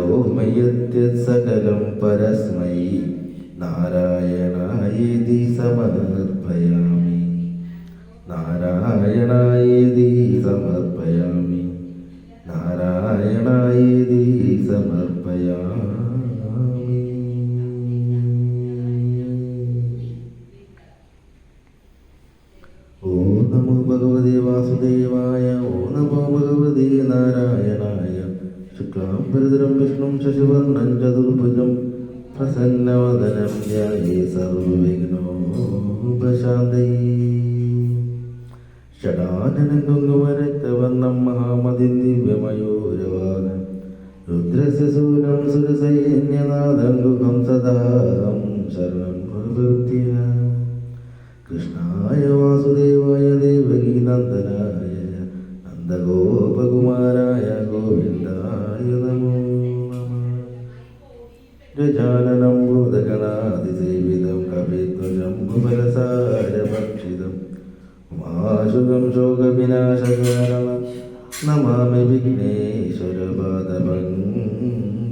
വ്യോമയത്യത്സകലം പരസ്മൈ നാരായണായേതി സമർപ്പയാമി. നാരായണായേതി സമർപ്പയാമി. നാരായണായേതി സമർപ്പയാമി. ഓം നമോ ഭഗവതേ വാസുദേവായ. ഓം നമോ ഭഗവതേ നാരായണായ. ശുക്ലാംബരധരം വിഷ്ണും ശശിവർണം ചതുർഭുജം പ്രസന്നവദനം ധ്യായേ സർവവിഘ്നോപശാന്തയേ. ഷടാനനം കുങ്കുമരക്തവർണം മഹാമതിം ദിവ്യമയൂരവാഹനം രുദ്രസ്യ സൂനം സുരസൈന്യനാദം ഗുഹം സദാഹം ശരണം പ്രപദ്യേ. കൃഷ്ണായ വാസുദേവായ ദേവകീനന്ദനായ നന്ദഗോപകുമാരായ ഗോവിന്ദായ നമോ നമഃ. ഗജാനനം ഭൂതഗണാതിസേവിതം കപിധ്വജംബുഫലസാരഭക്ഷിതം ഉമാശുകം ശോകവിനാശകാരണം നമാമി വിഘ്നേശ്വരപാദപങ്കജം.